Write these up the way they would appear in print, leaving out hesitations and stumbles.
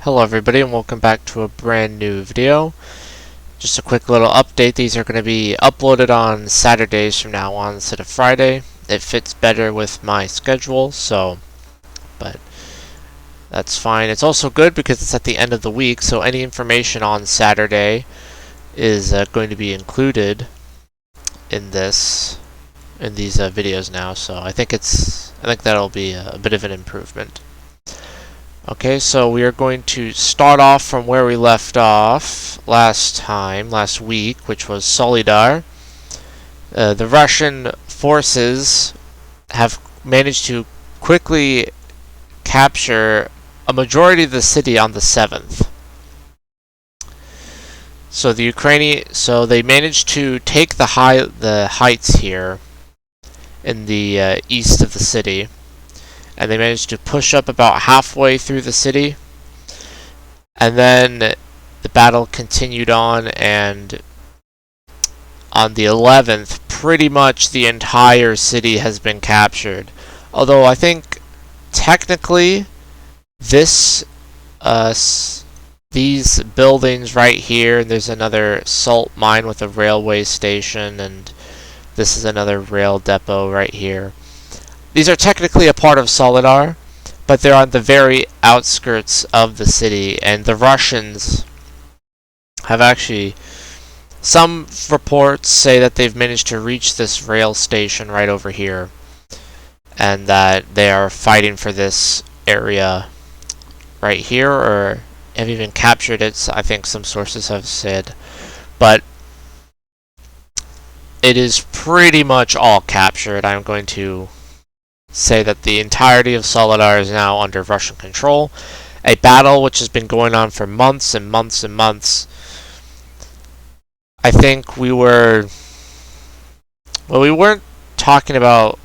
Hello everybody and welcome back to a brand new video. Just a quick little update. These are going to be uploaded on Saturdays from now on instead of Friday. It fits better with my schedule, but that's fine. It's also good because it's at the end of the week, so any information on Saturday is going to be included in these videos now. So I think that'll be a bit of an improvement. Okay, so we are going to start off from where we left off last week, which was Soledar. The Russian forces have managed to quickly capture a majority of the city on the 7th. So they managed to take the heights here in the east of the city. And they managed to push up about halfway through the city. And then the battle continued on, and on the 11th, pretty much the entire city has been captured. Although I think technically these buildings right here, there's another salt mine with a railway station, and this is another rail depot right here. These are technically a part of Soledar, but they're on the very outskirts of the city, and the Russians have actually... Some reports say that they've managed to reach this rail station right over here, and that they are fighting for this area right here, or have even captured it, I think some sources have said. But it is pretty much all captured. I'm going to say that the entirety of Soledar is now under Russian control. A battle which has been going on for months and months and months. I think we weren't talking about...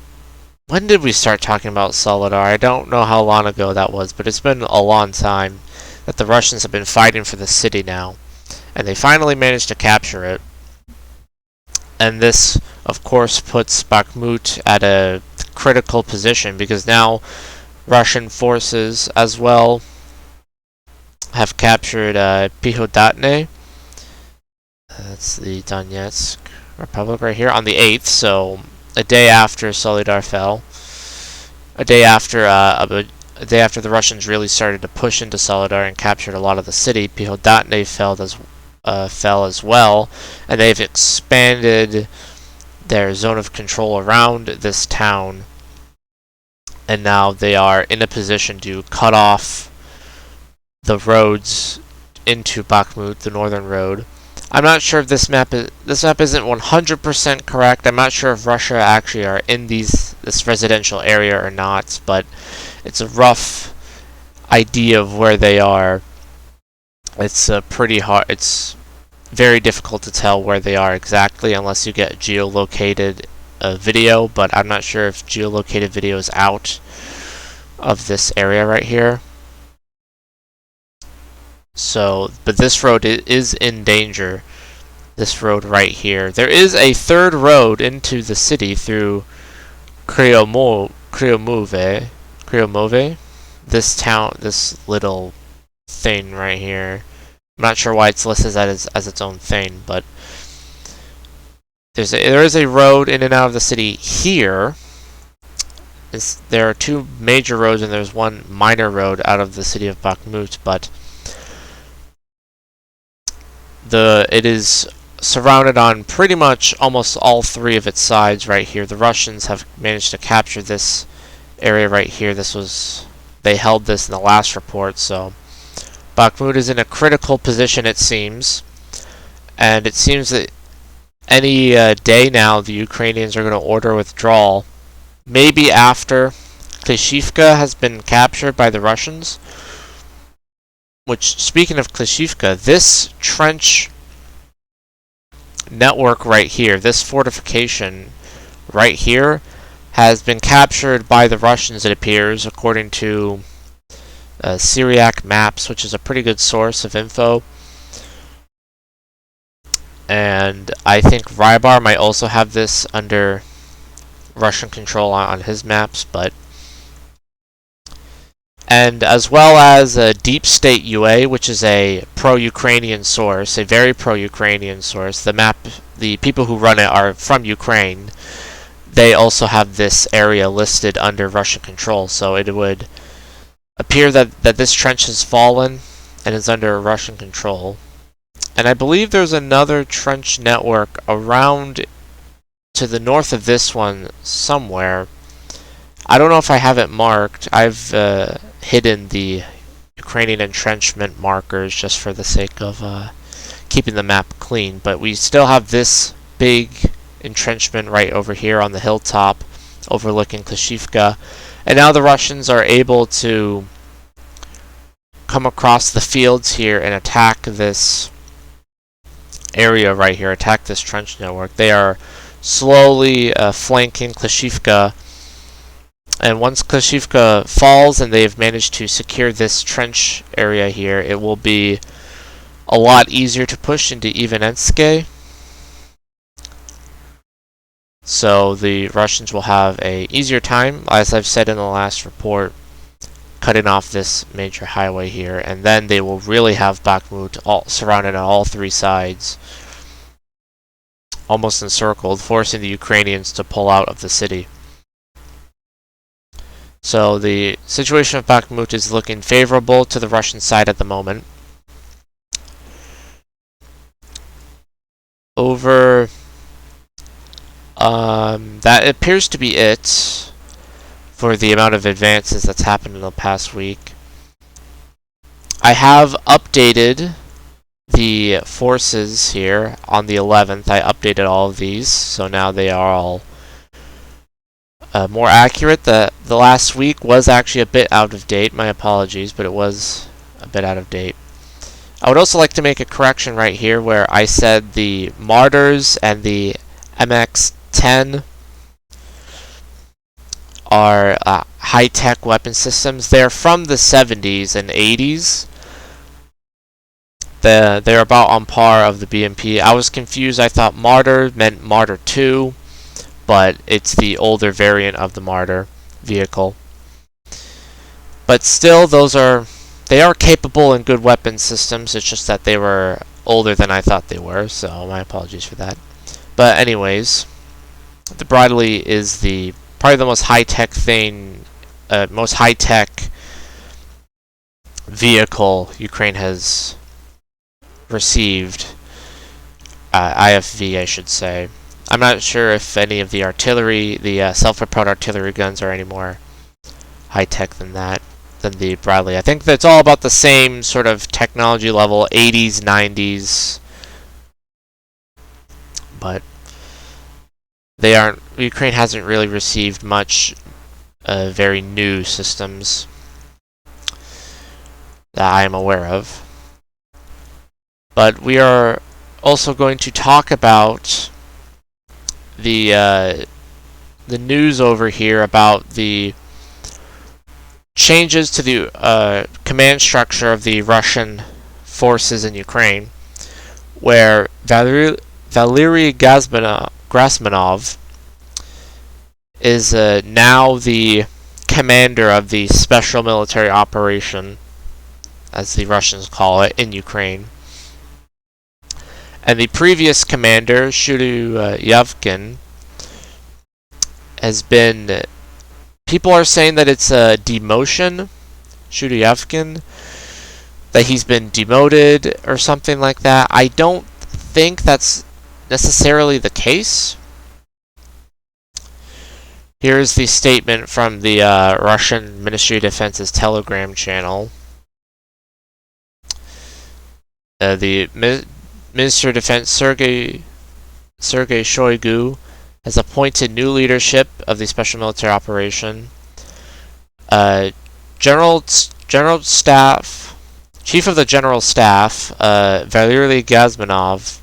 When did we start talking about Soledar? I don't know how long ago that was, but it's been a long time that the Russians have been fighting for the city now. And they finally managed to capture it. And this, of course, puts Bakhmut at a critical position, because now Russian forces as well have captured Pihodatne. That's the Donetsk Republic right here on the 8th, so a day after Soledar fell. A day after the Russians really started to push into Soledar and captured a lot of the city, Pihodatne fell as well, and they've expanded their zone of control around this town, and now they are in a position to cut off the roads into Bakhmut, the northern road. I'm not sure if this map isn't 100% correct. I'm not sure if Russia actually are in this residential area or not, but it's a rough idea of where they are. It's pretty hard. It's very difficult to tell where they are exactly unless you get geolocated video, but I'm not sure if geolocated video is out of this area right here. So, but this road is in danger. This road right here. There is a third road into the city through Kryomove. This town, this little thing right here. I'm not sure why it's listed as its own thing, but there is a road in and out of the city here. There are two major roads and there's one minor road out of the city of Bakhmut, but it is surrounded on pretty much almost all three of its sides right here. The Russians have managed to capture this area right here. They held this in the last report, so Bakhmut is in a critical position, it seems, and it seems that any day now the Ukrainians are going to order withdrawal, maybe after Klishivka has been captured by the Russians. Which, speaking of Klishivka, this trench network right here, this fortification right here, has been captured by the Russians, it appears, according to Syriac Maps, which is a pretty good source of info. And I think Rybar might also have this under Russian control on his maps, but and as well as Deep State UA, which is a pro-Ukrainian source, a very pro-Ukrainian source. The people who run it are from Ukraine. They also have this area listed under Russian control, so it would appear that this trench has fallen and is under Russian control. And I believe there's another trench network around to the north of this one somewhere. I don't know if I have it marked. I've hidden the Ukrainian entrenchment markers just for the sake of keeping the map clean. But we still have this big entrenchment right over here on the hilltop overlooking Klishivka. And now the Russians are able to come across the fields here and attack this area right here, attack this trench network. They are slowly flanking Klishivka, and once Klishivka falls and they've managed to secure this trench area here, it will be a lot easier to push into Ivanenske. So the Russians will have a easier time, as I've said in the last report, cutting off this major highway here, and then they will really have Bakhmut surrounded on all three sides, almost encircled, forcing the Ukrainians to pull out of the city. So the situation of Bakhmut is looking favorable to the Russian side at the moment. Over that appears to be it for the amount of advances that's happened in the past week. I have updated the forces here on the 11th. I updated all of these, so now they are all more accurate. The last week was actually a bit out of date. My apologies, but it was a bit out of date. I would also like to make a correction right here where I said the Martyrs and the MX-10 are high-tech weapon systems. They're from the 70s and 80s. They're about on par of the BMP. I was confused. I thought Martyr meant Martyr 2, but it's the older variant of the Martyr vehicle. But still, they are capable and good weapon systems. It's just that they were older than I thought they were, so my apologies for that. But anyways, the Bradley is probably the most high-tech most high-tech vehicle Ukraine has received. IFV, I should say. I'm not sure if any of the artillery, the self-propelled artillery guns, are any more high-tech than the Bradley. I think that's all about the same sort of technology level, 80s, 90s. But Ukraine hasn't really received much very new systems that I am aware of. But we are also going to talk about the news over here about the changes to the command structure of the Russian forces in Ukraine, where Valery Grazmanov is now the commander of the special military operation, as the Russians call it, in Ukraine. And the previous commander, Yavkin, has been... People are saying that it's a demotion, Yavkin, that he's been demoted or something like that. I don't think that's necessarily the case. Here's the statement from the Russian Ministry of Defense's Telegram channel. The Minister of Defense Sergei Shoigu has appointed new leadership of the Special Military Operation. Chief of the General Staff, Valery Grazmanov,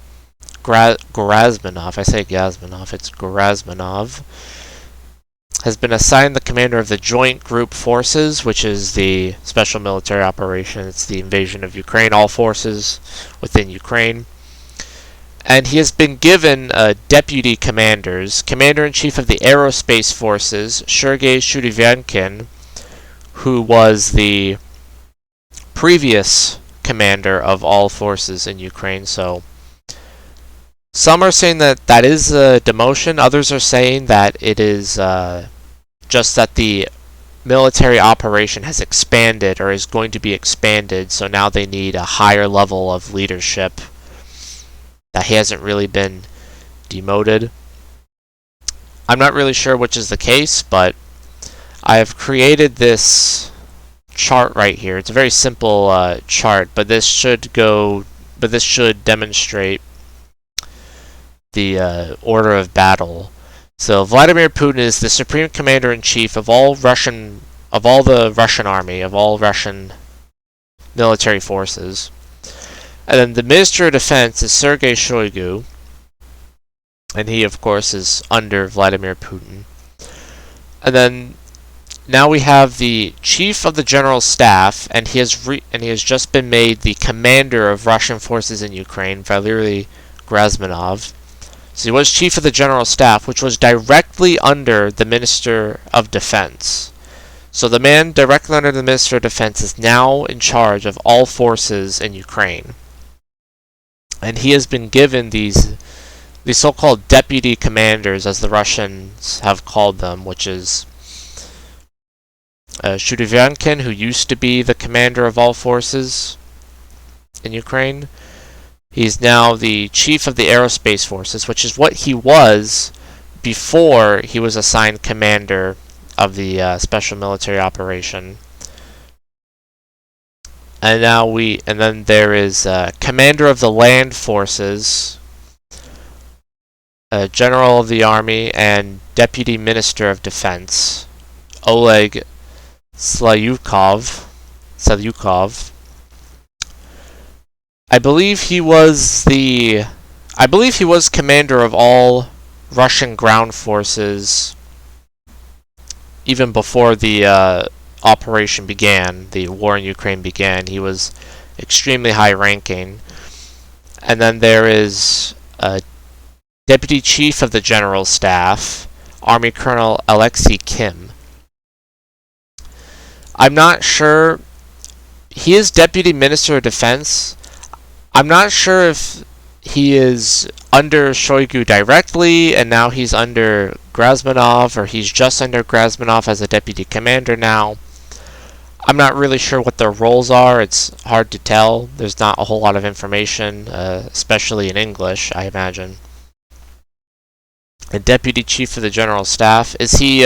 I say Gazmanov, it's Grazmanov, has been assigned the commander of the Joint Group Forces, which is the special military operation. It's the invasion of Ukraine, all forces within Ukraine. And he has been given deputy commanders. Commander-in-Chief of the Aerospace Forces, Sergei Shurivyankin, who was the previous commander of all forces in Ukraine. So some are saying that that is a demotion. Others are saying that it is just that the military operation has expanded or is going to be expanded. So now they need a higher level of leadership. That he hasn't really been demoted. I'm not really sure which is the case, but I have created this chart right here. It's a very simple chart, but this should demonstrate the order of battle. So Vladimir Putin is the supreme commander-in-chief of all the Russian army, of all Russian military forces. And then the Minister of Defense is Sergei Shoigu, and he, of course, is under Vladimir Putin. And then now we have the Chief of the General Staff, and he has just been made the commander of Russian forces in Ukraine, Valery Gerasimov. So he was Chief of the General Staff, which was directly under the Minister of Defense. So the man directly under the Minister of Defense is now in charge of all forces in Ukraine. And he has been given these so-called deputy commanders, as the Russians have called them, which is Shudivyankin, who used to be the commander of all forces in Ukraine. He's now the chief of the aerospace forces, which is what he was before he was assigned commander of the special military operation. And then there is commander of the land forces, general of the army, and deputy minister of defense, Oleg Selyukov. I believe he was commander of all Russian ground forces even before the operation began, the war in Ukraine began. He was extremely high ranking. And then there is Deputy Chief of the General Staff, Army Colonel Alexei Kim. I'm not sure. He is Deputy Minister of Defense. I'm not sure if he is under Shoigu directly and now he's under Gerasimov, or he's just under Gerasimov as a deputy commander now. I'm not really sure what their roles are. It's hard to tell. There's not a whole lot of information, especially in English, I imagine. A deputy chief of the general staff. Is he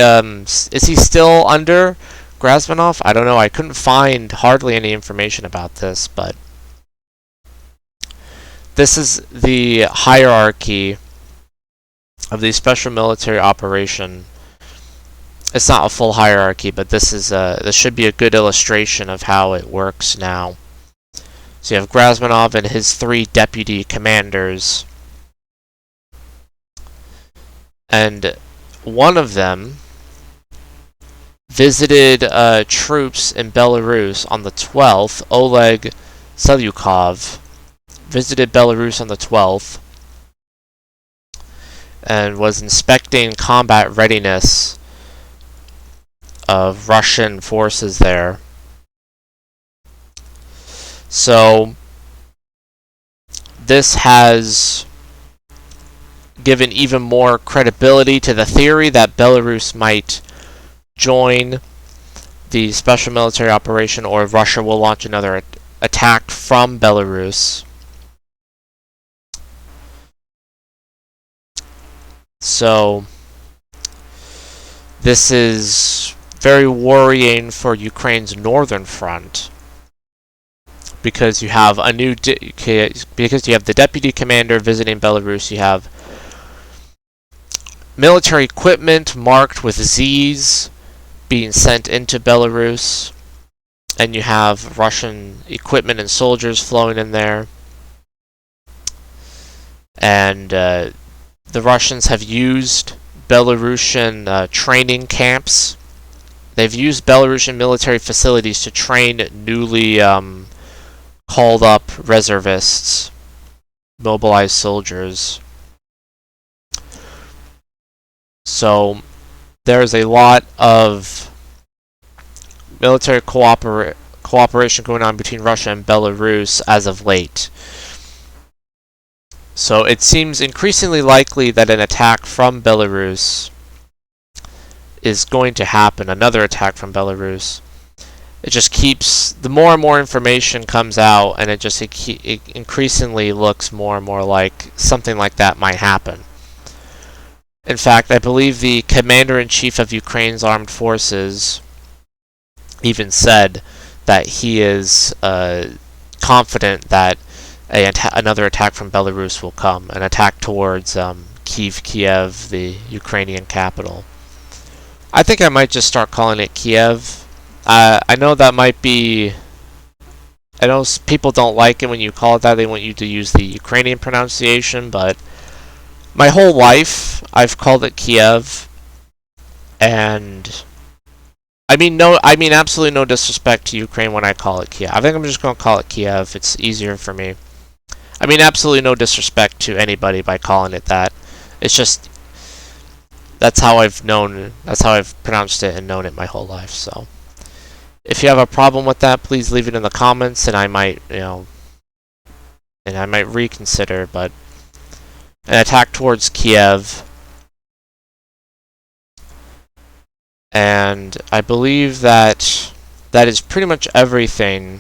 still under Gerasimov? I don't know. I couldn't find hardly any information about this, but this is the hierarchy of the special military operation. It's not a full hierarchy, but this should be a good illustration of how it works now. So you have Gerasimov and his 3 deputy commanders, and one of them visited troops in Belarus on the 12th. Oleg Selyukov visited Belarus on the 12th and was inspecting combat readiness of Russian forces there. So this has given even more credibility to the theory that Belarus might join the special military operation, or Russia will launch another attack from Belarus. So this is very worrying for Ukraine's northern front, because you have because you have the deputy commander visiting Belarus. You have military equipment marked with Z's being sent into Belarus, and you have Russian equipment and soldiers flowing in there. And the Russians have used Belarusian training camps. They've used Belarusian military facilities to train newly called up reservists, mobilized soldiers. So there's a lot of military cooperation going on between Russia and Belarus as of late. So it seems increasingly likely that an attack from Belarus is going to happen, another attack from Belarus. It just keeps, the more and more information comes out, and it increasingly looks more and more like something like that might happen. In fact, I believe the commander-in-chief of Ukraine's armed forces even said that he is confident that another attack from Belarus will come, an attack towards Kiev, the Ukrainian capital. I think I might just start calling it Kiev. I know that might be... I know people don't like it when you call it that. They want you to use the Ukrainian pronunciation, but my whole life I've called it Kiev, and I mean absolutely no disrespect to Ukraine when I call it Kiev. I think I'm just going to call it Kiev. It's easier for me. I mean absolutely no disrespect to anybody by calling it that. It's just that's how I've pronounced it and known it my whole life. So if you have a problem with that, please leave it in the comments, and I might, reconsider. But an attack towards Kiev, and I believe that is pretty much everything.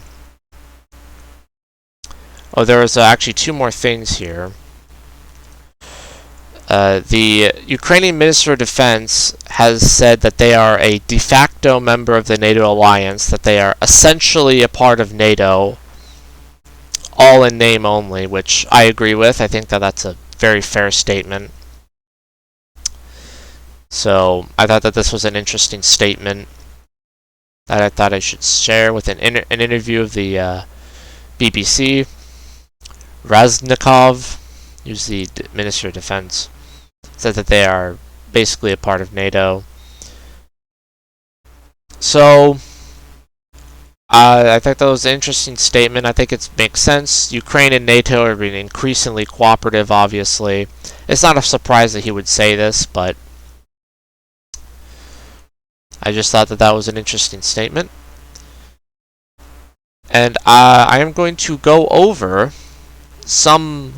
Oh, there was actually two more things here. The Ukrainian Minister of Defense has said that they are a de facto member of the NATO alliance, that they are essentially a part of NATO, all in name only, which I agree with. I think that that's a very fair statement. So I thought that this was an interesting statement that I thought I should share with an interview of the BBC. Raznikov, who's the Minister of Defense, said that they are basically a part of NATO. So I think that was an interesting statement. I think it makes sense. Ukraine and NATO are being increasingly cooperative, obviously. It's not a surprise that he would say this, but I just thought that was an interesting statement. And I am going to go over some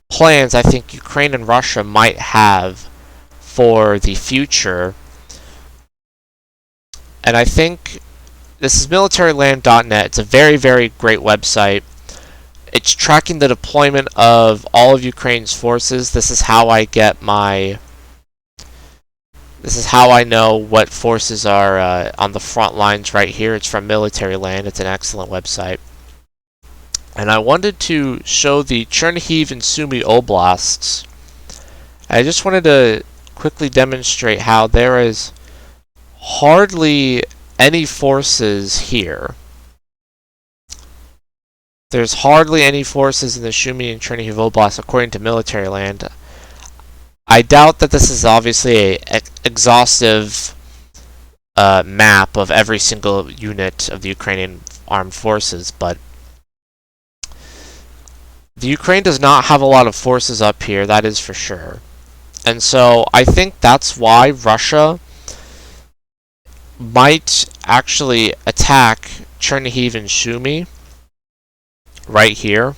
plans I think Ukraine and Russia might have for the future. And I think this is militaryland.net. It's a very, very great website. It's tracking the deployment of all of Ukraine's forces. This is how I know what forces are on the front lines right here. It's from Militaryland. It's an excellent website. And I wanted to show the Chernihiv and Sumy oblasts. I just wanted to quickly demonstrate how there is hardly any forces here. There's hardly any forces in the Sumy and Chernihiv oblasts according to Militaryland. I doubt that this is obviously an exhaustive map of every single unit of the Ukrainian armed forces, but the Ukraine does not have a lot of forces up here, that is for sure. And so I think that's why Russia might actually attack Chernihiv and Sumy right here.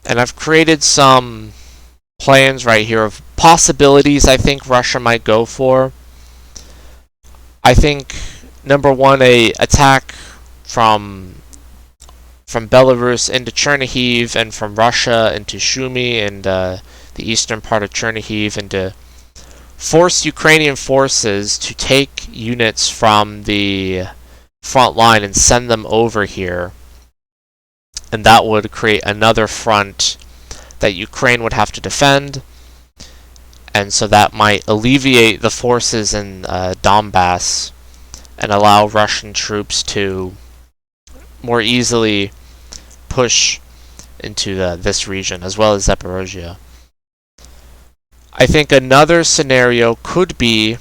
And I've created some plans right here of possibilities I think Russia might go for. I think number one, a attack from Belarus into Chernihiv, and from Russia into Sumy and the eastern part of Chernihiv, and to force Ukrainian forces to take units from the front line and send them over here. And that would create another front that Ukraine would have to defend. And so that might alleviate the forces in Donbass and allow Russian troops to more easily push into this region, as well as Zaporozhye. I think another scenario could be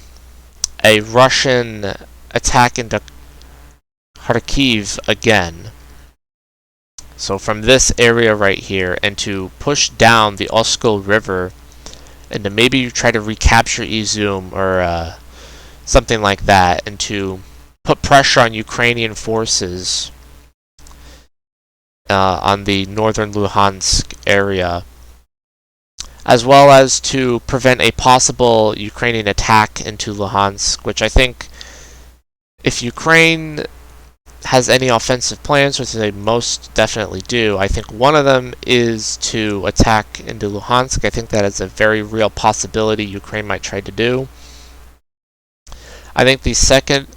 a Russian attack into Kharkiv again. So from this area right here, and to push down the Oskol River, and to maybe try to recapture Izum or something like that, and to put pressure on Ukrainian forces on the northern Luhansk area, as well as to prevent a possible Ukrainian attack into Luhansk, which I think if Ukraine has any offensive plans, which they most definitely do, I think one of them is to attack into Luhansk. I think that is a very real possibility Ukraine might try to do. I think the second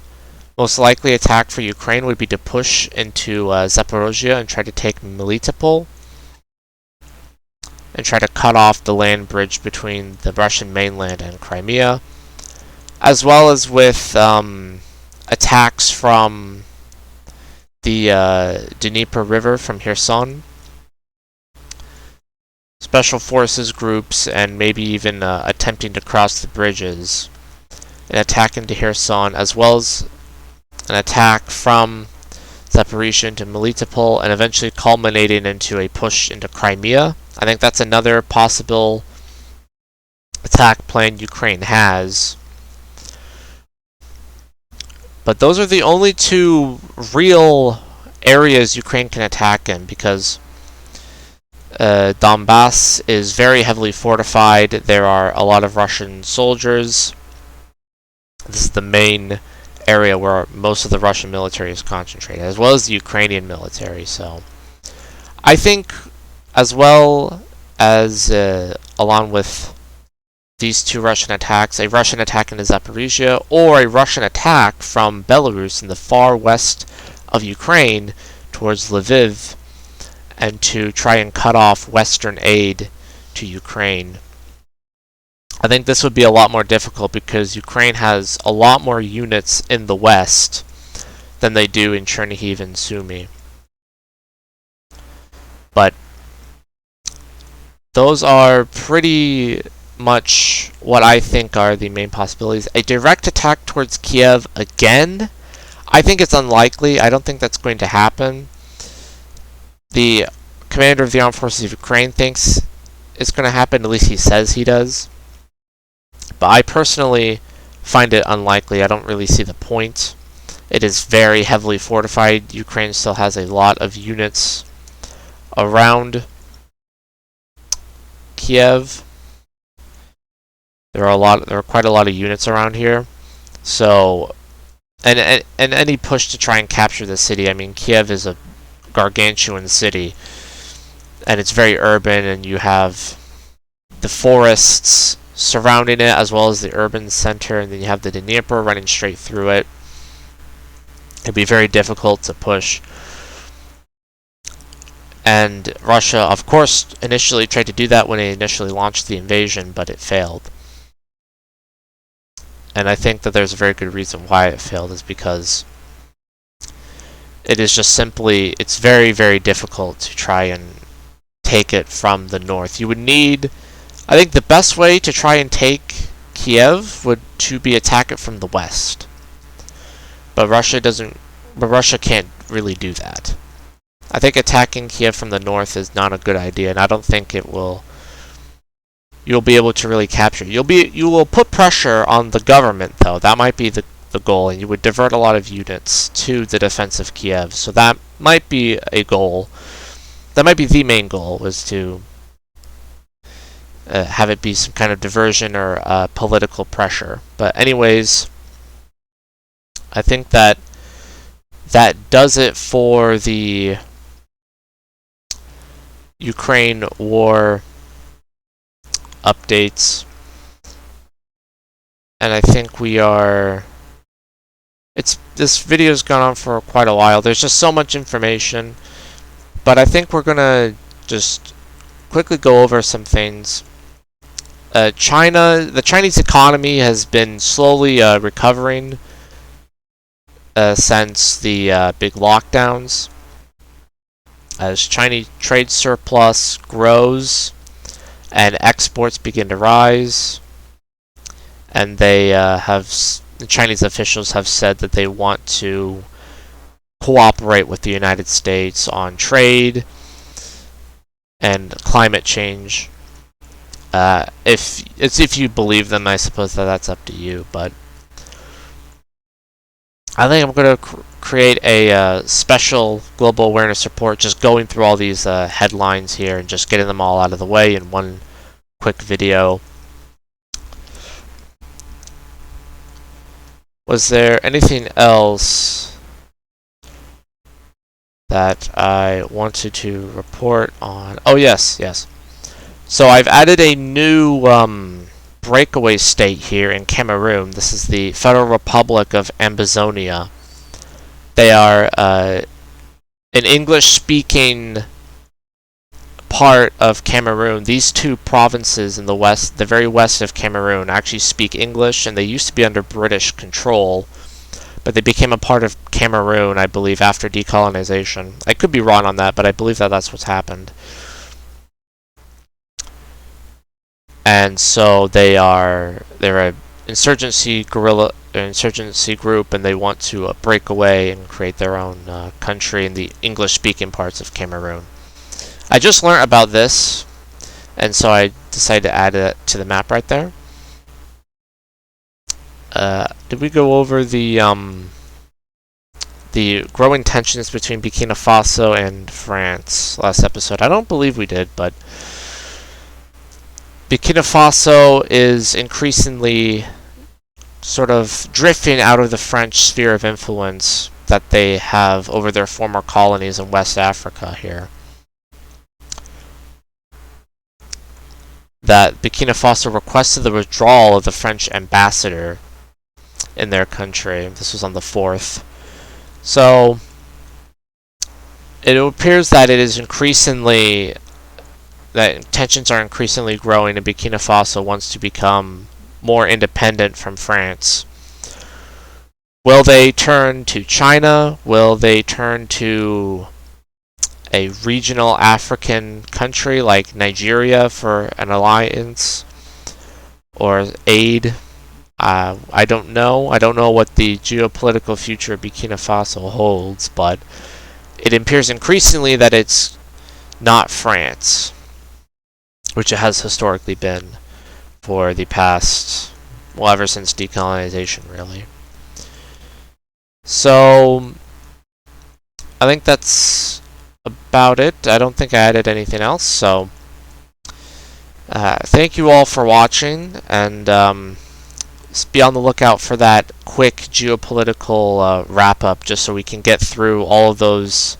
most likely attack for Ukraine would be to push into Zaporozhye and try to take Melitopol and try to cut off the land bridge between the Russian mainland and Crimea, as well as with attacks from the Dnieper River from Kherson, special forces groups, and maybe even attempting to cross the bridges and attack into Kherson, as well as an attack from Zaporizhzhia into Melitopol, and eventually culminating into a push into Crimea. I think that's another possible attack plan Ukraine has. But those are the only two real areas Ukraine can attack in, because Donbass is very heavily fortified. There are a lot of Russian soldiers. This is the main area where most of the Russian military is concentrated, as well as the Ukrainian military. So I think, as well as along with these two Russian attacks, a Russian attack into Zaporizhzhia, or a Russian attack from Belarus in the far west of Ukraine towards Lviv, and to try and cut off Western aid to Ukraine. I think this would be a lot more difficult because Ukraine has a lot more units in the west than they do in Chernihiv and Sumy. But those are pretty much what I think are the main possibilities. A direct attack towards Kiev again, I think it's unlikely. I don't think that's going to happen. The commander of the Armed Forces of Ukraine thinks it's going to happen, at least he says he does. But I personally find it unlikely. I don't really see the point. It is very heavily fortified. Ukraine still has a lot of units around Kiev. There are quite a lot of units around here. So, and any push to try and capture the city. I mean, Kiev is a gargantuan city, and it's very urban, and you have the forests surrounding it, as well as the urban center, and then you have the Dnieper running straight through it. It'd be very difficult to push. And Russia, of course, initially tried to do that when they initially launched the invasion, but it failed. And I think that there's a very good reason why it failed, is because it is just simply, it's very, very difficult to try and take it from the north. You would need, I think the best way to try and take Kiev would to be attack it from the west. But Russia can't really do that. I think attacking Kiev from the north is not a good idea, and I don't think you'll be able to really capture it. You will put pressure on the government, though. That might be the goal, and you would divert a lot of units to the defense of Kiev. So that might be a goal. That might be the main goal, was to have it be some kind of diversion or political pressure. But anyways, I think that does it for the Ukraine war updates. And I think this video's gone on for quite a while. There's just so much information. But I think we're gonna just quickly go over some things. The Chinese economy has been slowly recovering since the big lockdowns. As Chinese trade surplus grows and exports begin to rise, and the Chinese officials have said that they want to cooperate with the United States on trade and climate change. If you believe them, I suppose that's up to you, but I think I'm going to create a special global awareness report, just going through all these headlines here and just getting them all out of the way in one quick video. Was there anything else that I wanted to report on? Oh, yes. So I've added a new breakaway state here in Cameroon. This is the Federal Republic of Ambazonia. They are an English-speaking part of Cameroon. These two provinces in the west, the very west of Cameroon, actually speak English, and they used to be under British control, but they became a part of Cameroon, I believe, after decolonization. I could be wrong on that, but I believe that that's what's happened. And so they're a insurgency group, and they want to break away and create their own country in the English-speaking parts of Cameroon. I just learned about this, and so I decided to add it to the map right there. Did we go over the growing tensions between Burkina Faso and France last episode? I don't believe we did, but Burkina Faso is increasingly sort of drifting out of the French sphere of influence that they have over their former colonies in West Africa here. That Burkina Faso requested the withdrawal of the French ambassador in their country. This was on the 4th. So it appears that it is increasingly, that tensions are increasingly growing, and Burkina Faso wants to become more independent from France. Will they turn to China? Will they turn to a regional African country like Nigeria for an alliance or aid? I don't know. I don't know what the geopolitical future of Burkina Faso holds, but it appears increasingly that it's not France, which it has historically been for the past, well, ever since decolonization, really. So I think that's about it. I don't think I added anything else, so thank you all for watching, and be on the lookout for that quick geopolitical wrap-up, just so we can get through all of those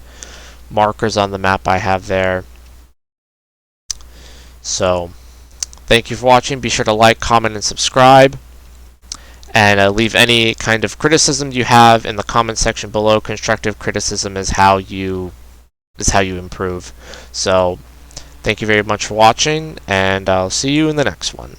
markers on the map I have there. So thank you for watching. Be sure to like, comment, and subscribe, and leave any kind of criticism you have in the comment section below. Constructive criticism is how you improve. So thank you very much for watching, and I'll see you in the next one.